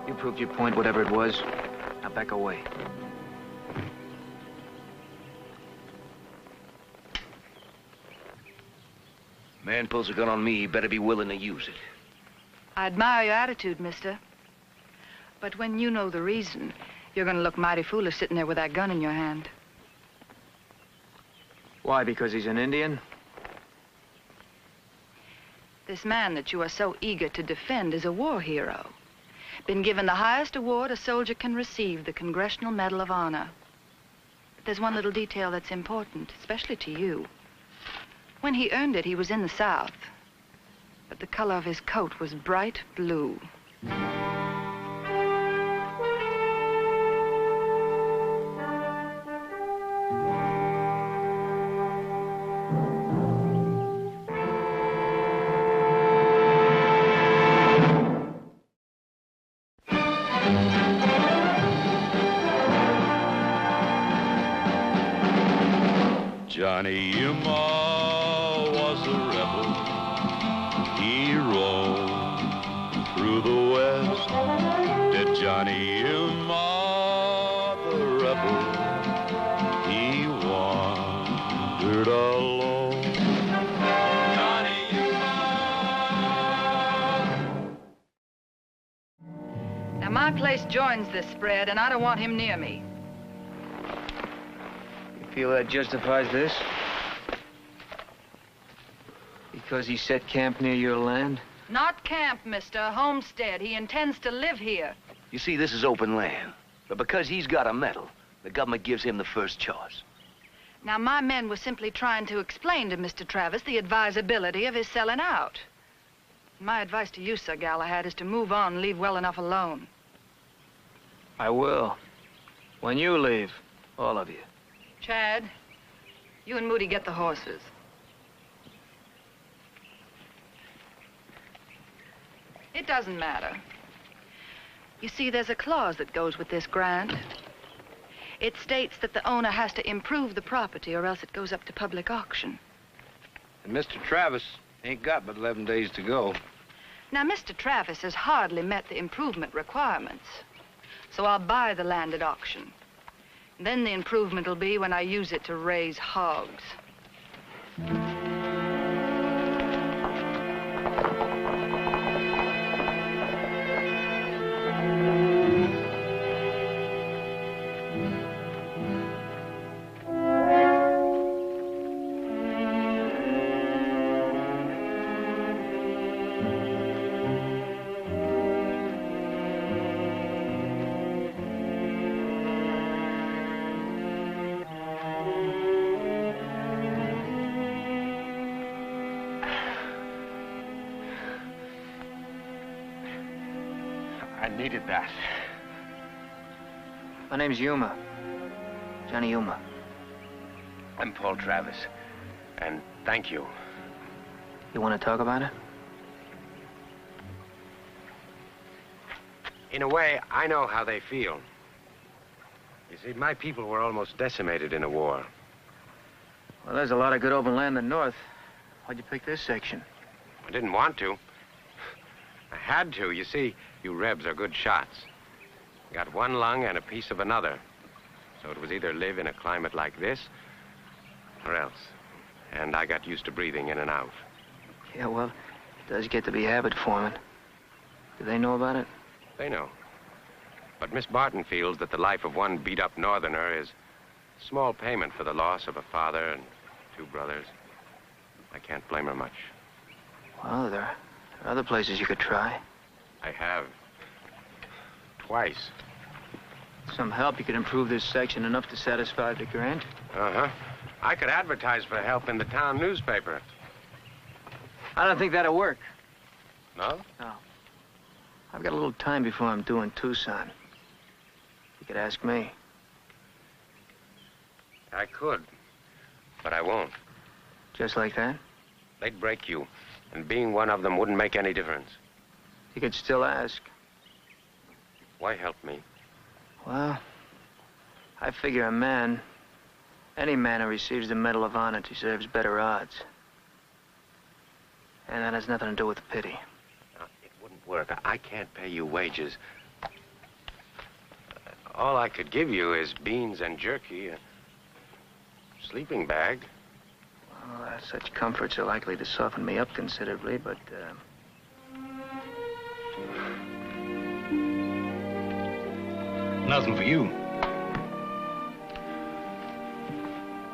You proved your point, whatever it was. Now back away. Man pulls a gun on me, he better be willing to use it. I admire your attitude, mister. But when you know the reason, you're gonna look mighty foolish sitting there with that gun in your hand. Why, because he's an Indian? This man that you are so eager to defend is a war hero. Been given the highest award a soldier can receive, the Congressional Medal of Honor. But there's one little detail that's important, especially to you. When he earned it, he was in the South. But the color of his coat was bright blue. Johnny Yuma was a rebel. He roamed through the West. Did Johnny Yuma, the rebel, he wandered alone. Johnny Yuma. Now, my place joins this spread, and I don't want him near me. Feel that justifies this? Because he set camp near your land? Not camp, mister. Homestead. He intends to live here. You see, this is open land. But because he's got a medal, the government gives him the first choice. Now, my men were simply trying to explain to Mr. Travis the advisability of his selling out. My advice to you, Sir Galahad, is to move on and leave well enough alone. I will. When you leave, all of you. Chad, you and Moody get the horses. It doesn't matter. You see, there's a clause that goes with this grant. It states that the owner has to improve the property or else it goes up to public auction. And Mr. Travis ain't got but 11 days to go. Now, Mr. Travis has hardly met the improvement requirements. So I'll buy the land at auction. Then the improvement will be when I use it to raise hogs. I needed that. My name's Yuma. Johnny Yuma. I'm Paul Travis. And thank you. You want to talk about it? In a way, I know how they feel. You see, my people were almost decimated in the war. Well, there's a lot of good open land in the north. Why'd you pick this section? I didn't want to. I had to. You see, you Rebs are good shots. Got one lung and a piece of another. So it was either live in a climate like this or else. And I got used to breathing in and out. Yeah, well, it does get to be habit forming. Do they know about it? They know. But Miss Barton feels that the life of one beat-up northerner is small payment for the loss of a father and 2 brothers. I can't blame her much. Well, there are other places you could try. I have. Twice. Some help, you could improve this section enough to satisfy the grant. Uh-huh. I could advertise for help in the town newspaper. I don't think that'll work. No? No. I've got a little time before I'm due in Tucson. You could ask me. I could, but I won't. Just like that? They'd break you, and being one of them wouldn't make any difference. You could still ask. Why help me? Well, I figure a man, Any man who receives the Medal of Honor deserves better odds. And that has nothing to do with pity. No, it wouldn't work. I can't pay you wages. All I could give you is beans and jerky, a sleeping bag. Well, such comforts are likely to soften me up considerably, but, Nothing for you.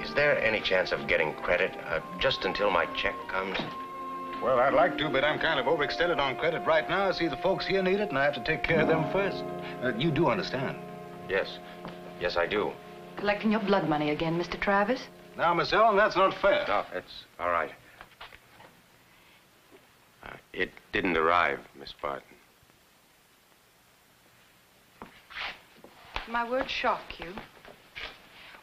Is there any chance of getting credit, just until my check comes? Well, I'd like to, but I'm kind of overextended on credit right now. I see the folks here need it, and I have to take care of them first. You do understand? Yes. Yes, I do. Collecting your blood money again, Mr. Travis? Now, Miss Ellen, that's not fair. No, it's all right. It didn't arrive, Miss Barton. My words shock you.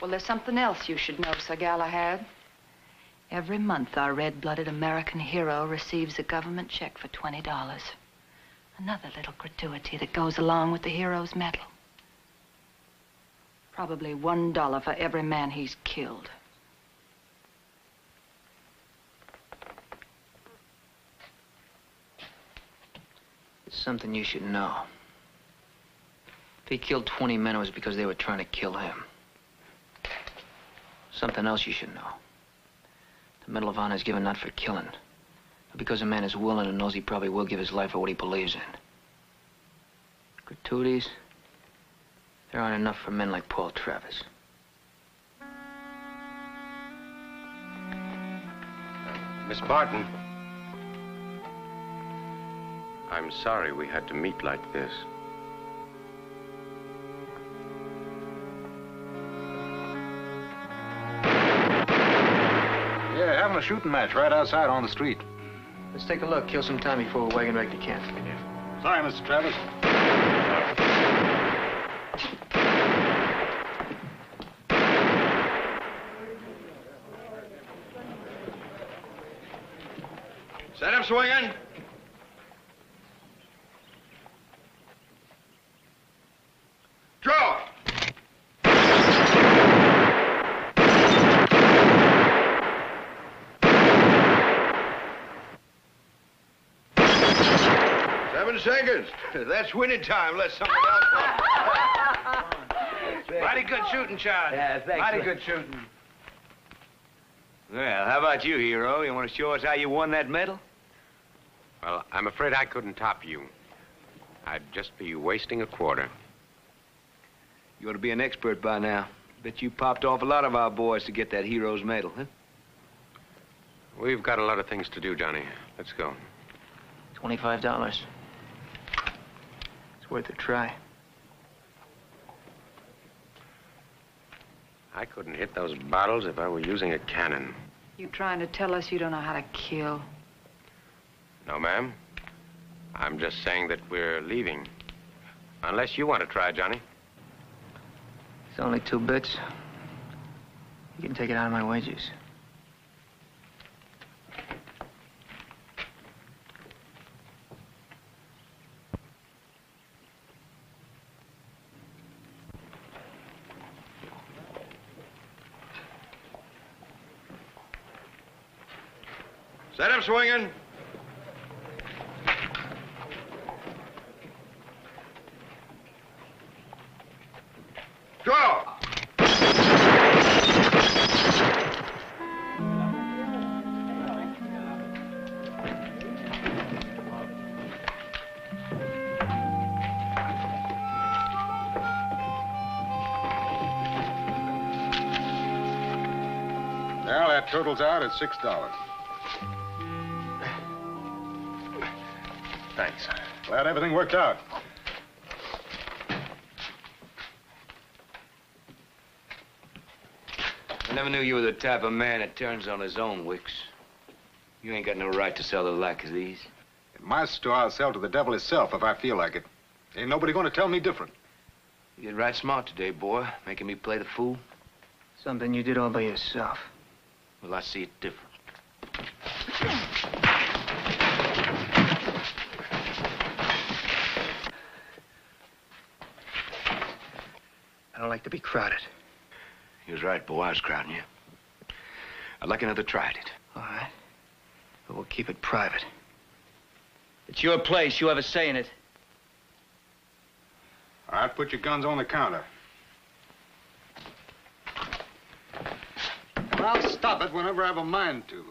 Well, there's something else you should know, Sir Galahad. Every month, our red-blooded American hero receives a government check for $20. Another little gratuity that goes along with the hero's medal. Probably $1 for every man he's killed. it's something you should know. If he killed 20 men, it was because they were trying to kill him. Something else you should know. The Medal of Honor is given not for killing, but because a man is willing and knows he probably will give his life for what he believes in. Gratuities, there aren't enough for men like Paul Travis. Miss Barton, I'm sorry we had to meet like this. Yeah, having a shooting match right outside on the street. Let's take a look, kill some time before we're wagging back to camp. Sorry, Mr. Travis. Set him swinging. Draw. 7 seconds. That's winning time. Let someone else go. Mighty good shooting, Charlie. Yeah, thanks. Mighty good shooting. Well, how about you, hero? You want to show us how you won that medal? Well, I'm afraid I couldn't top you. I'd just be wasting a quarter. You ought to be an expert by now. Bet you popped off a lot of our boys to get that hero's medal, huh? We've got a lot of things to do, Johnny. Let's go. $25. It's worth a try. I couldn't hit those bottles if I were using a cannon. You trying to tell us you don't know how to kill? No, ma'am. I'm just saying that we're leaving. Unless you want to try, Johnny. It's only 2 bits. You can take it out of my wages. Set him swinging. Draw. Well, that totals out at $6. Thanks. Glad everything worked out. I never knew you were the type of man that turns on his own wicks. You ain't got no right to sell the like of these. In my store, I'll sell to the devil himself if I feel like it. Ain't nobody gonna tell me different. You did right smart today, boy, making me play the fool. Something you did all by yourself. Well, I see it different. I don't like to be crowded. You was right, boy. I was crowding you. I'd like another try at it. All right. But we'll keep it private. It's your place. You have a say in it. All right, put your guns on the counter. I'll stop it whenever I have a mind to.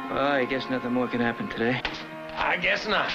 Well, I guess nothing more can happen today. I guess not.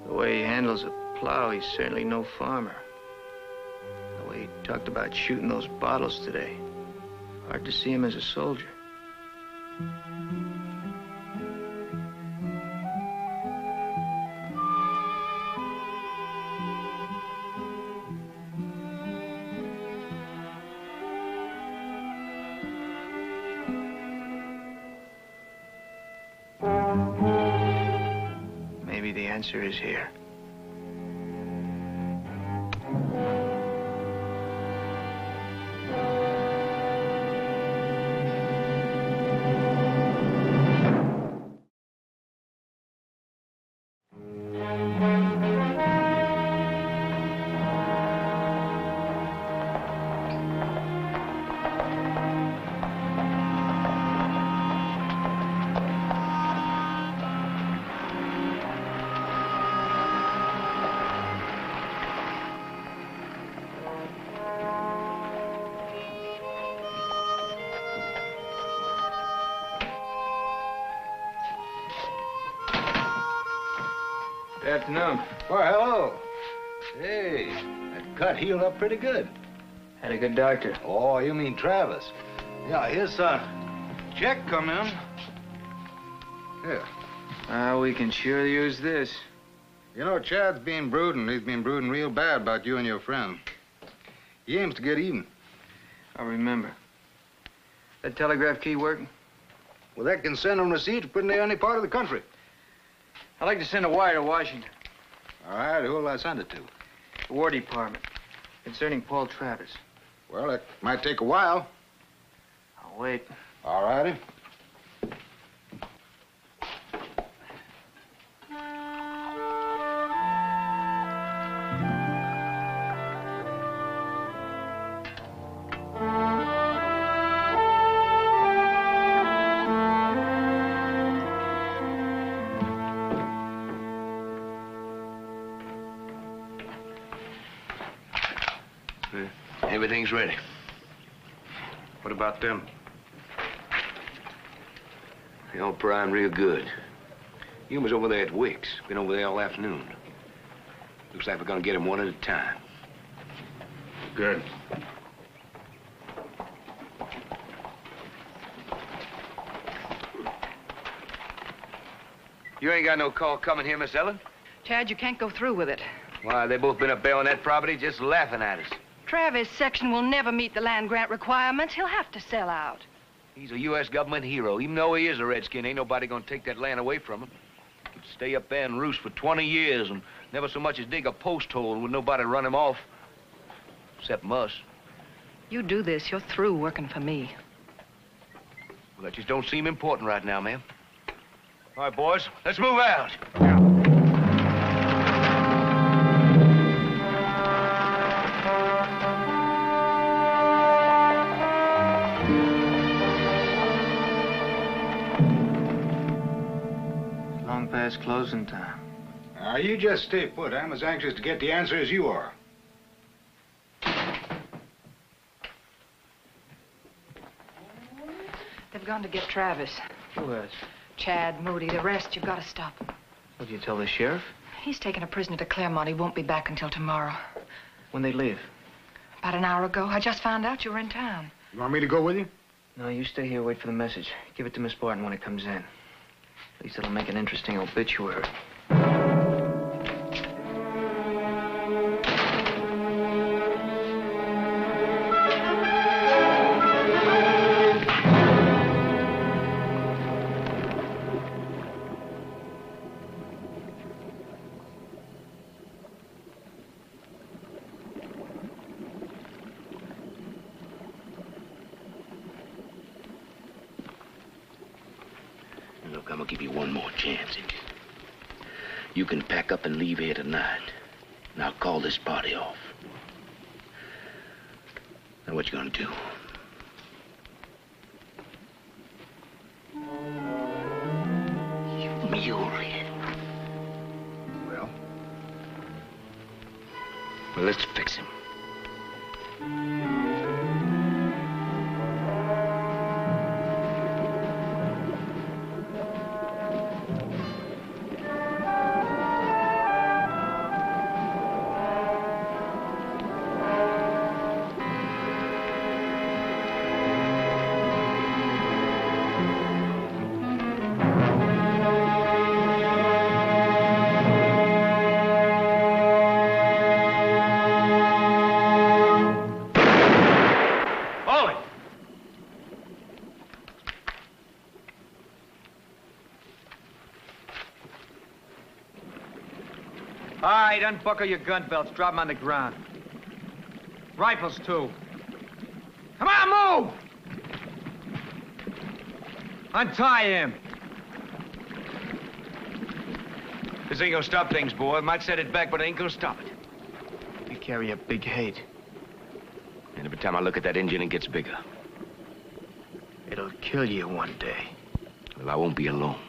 The way he handles a plow, he's certainly no farmer. The way he talked about shooting those bottles today. Hard to see him as a soldier. Maybe the answer is here. Good afternoon. Well, hello. Hey, that cut healed up pretty good. Had a good doctor. Oh, you mean Travis. Yeah, here's a check come in. Here. We can sure use this. You know, Chad's been brooding. He's been brooding real bad about you and your friend. He aims to get even. I'll remember. That telegraph key working? Well, that can send him receipts put in any part of the country. I'd like to send a wire to Washington. All right, who will I send it to? The War Department. Concerning Paul Travis. Well, it might take a while. I'll wait. All righty. Everything's ready. What about them? They all primed real good. You was over there at Wick's. Been over there all afternoon. Looks like we're gonna get them one at a time. Good. You ain't got no call coming here, Miss Ellen? Chad, you can't go through with it. Why, they both been up there on that property just laughing at us. Travis' section will never meet the land grant requirements. He'll have to sell out. He's a U.S. government hero. Even though he is a redskin, ain't nobody gonna take that land away from him. stay up there and roost for 20 years and never so much as dig a post hole with nobody to run him off. Except us. You do this, you're through working for me. Well, that just don't seem important right now, ma'am. All right, boys, let's move out. Long past closing time. Now, you just stay put. I'm as anxious to get the answer as you are. They've gone to get Travis. Who has? Chad, Moody, the rest, you've got to stop them. What, you tell the sheriff? He's taken a prisoner to Claremont. He won't be back until tomorrow. When they leave? About an hour ago. I just found out you were in town. You want me to go with you? No, you stay here, wait for the message. Give it to Miss Barton when it comes in. At least it'll make an interesting obituary. Look, I'm gonna give you one more chance, Injun. You can pack up and leave here tonight. And I'll call this party off. Now, what you gonna do? You mulehead. Well? Well, let's fix him. All right, unbuckle your gun belts. Drop them on the ground. Rifles, too. Come on, move! Untie him. This ain't gonna stop things, boy. It might set it back, but it ain't gonna stop it. You carry a big hate. And every time I look at that engine, it gets bigger. It'll kill you one day. Well, I won't be alone.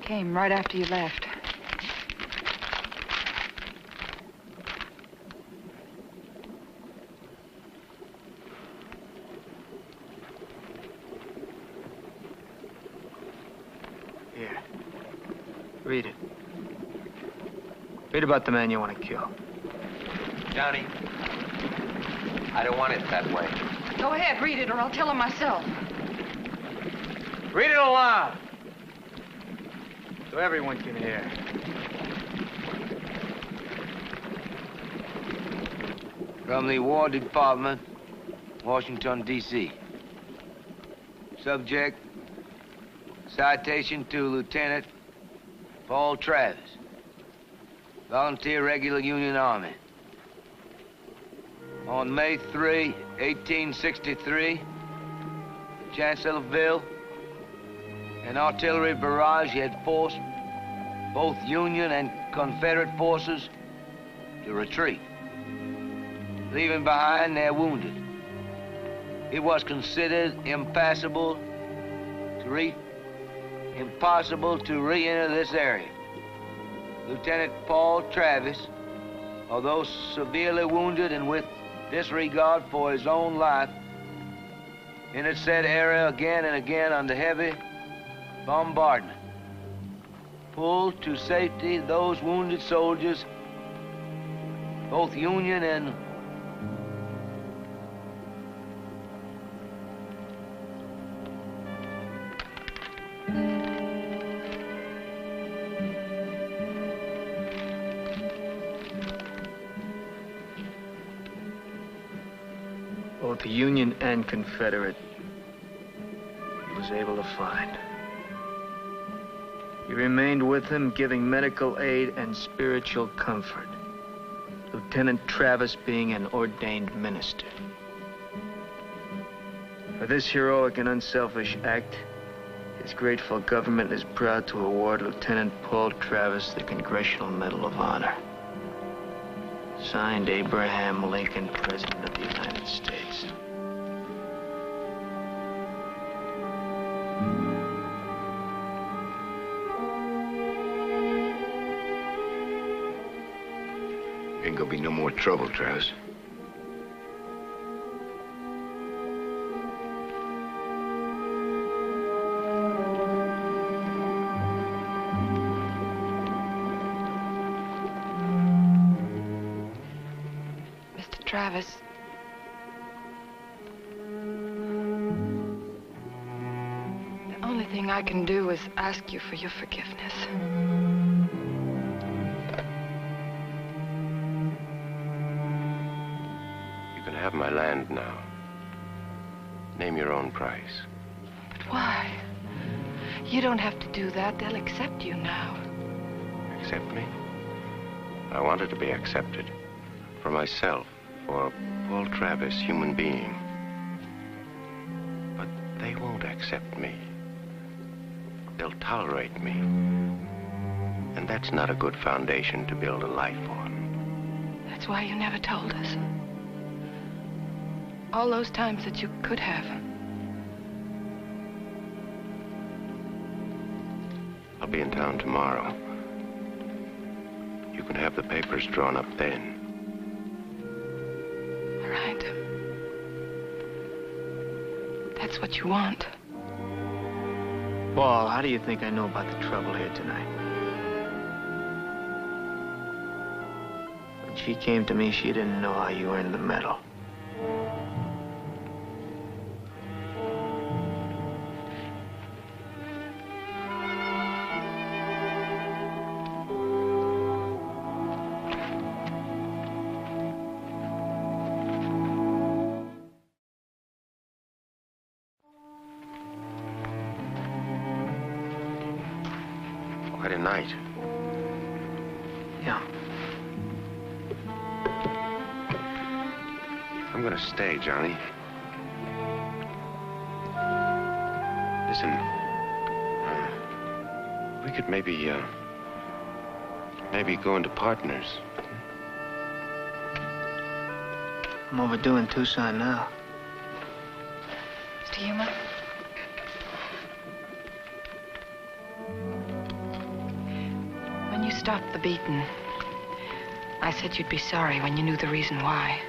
Came right after you left. Here. Read it. Read about the man you want to kill. Johnny, I don't want it that way. Go ahead, read it, or I'll tell him myself. Read it aloud. So everyone can hear. From the War Department, Washington, D.C. Subject, citation to Lieutenant Paul Travis, Volunteer Regular Union Army. On May 3, 1863, Chancellorsville, an artillery barrage had forced both Union and Confederate forces to retreat, leaving behind their wounded. It was considered impossible to re-enter this area. Lieutenant Paul Travis, although severely wounded and with disregard for his own life, entered said area again and again under heavy bombardment. Pulled to safety those wounded soldiers, both Union and Union and Confederate, he was able to find. He remained with him, giving medical aid and spiritual comfort. Lieutenant Travis being an ordained minister. For this heroic and unselfish act, his grateful government is proud to award Lieutenant Paul Travis the Congressional Medal of Honor. Signed, Abraham Lincoln, President of the United States. Ain't gonna be no more trouble, Travis. Mr. Travis. The only thing I can do is ask you for your forgiveness. Have my land now. Name your own price. But why? You don't have to do that. They'll accept you now. Accept me? I wanted to be accepted. For myself. For Paul Travis, human being. But they won't accept me. They'll tolerate me. And that's not a good foundation to build a life on. That's why you never told us. All those times that you could have. I'll be in town tomorrow. You can have the papers drawn up then. All right. That's what you want. Paul, how do you think I know about the trouble here tonight? When she came to me, she didn't know how you earned the medal. Quite a night. Yeah. I'm gonna stay, Johnny. Listen, we could maybe go into partners. I'm overdoing Tucson now. Mr. Yuma? When you stopped the beating, I said you'd be sorry when you knew the reason why.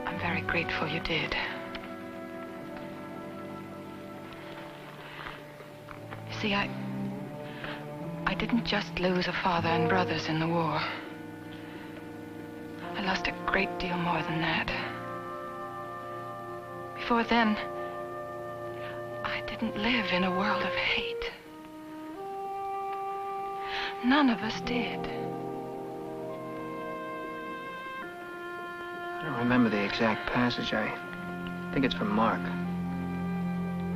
I'm very grateful you did. You see, I didn't just lose a father and brothers in the war. I lost a great deal more than that. Before then, I didn't live in a world of hate. None of us did. I don't remember the exact passage. I think it's from Mark.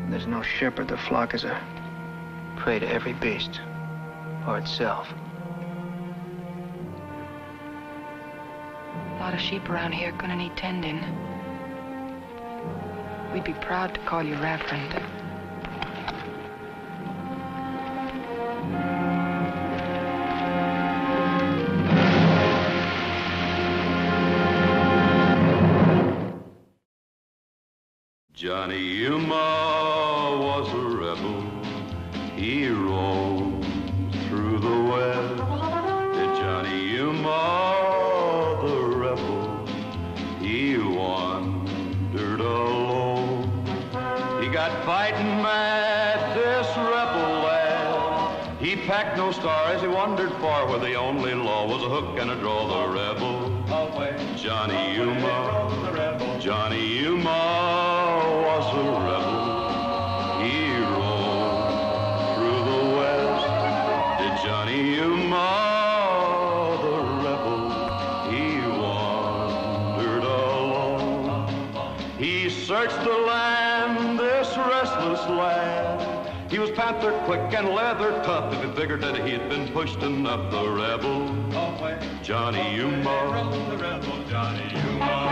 There's no shepherd. The flock is a prey to every beast, or itself. A lot of sheep around here gonna need tending. We'd be proud to call you Reverend. Johnny Yuma was a rebel. He rode through the West. Johnny Yuma, the rebel, he wandered alone. He got fighting mad, this rebel lad. He packed no stars, he wandered far where the only law was a hook and a draw. The rebel, Johnny Yuma, Johnny Yuma was a rebel. He rode through the West. Did Johnny Yuma, the rebel, he wandered alone. searched the land, this restless lad. He was panther quick and leather tough. If he figured that he had been pushed enough, the rebel Johnny Umar. The rebel Johnny Umar.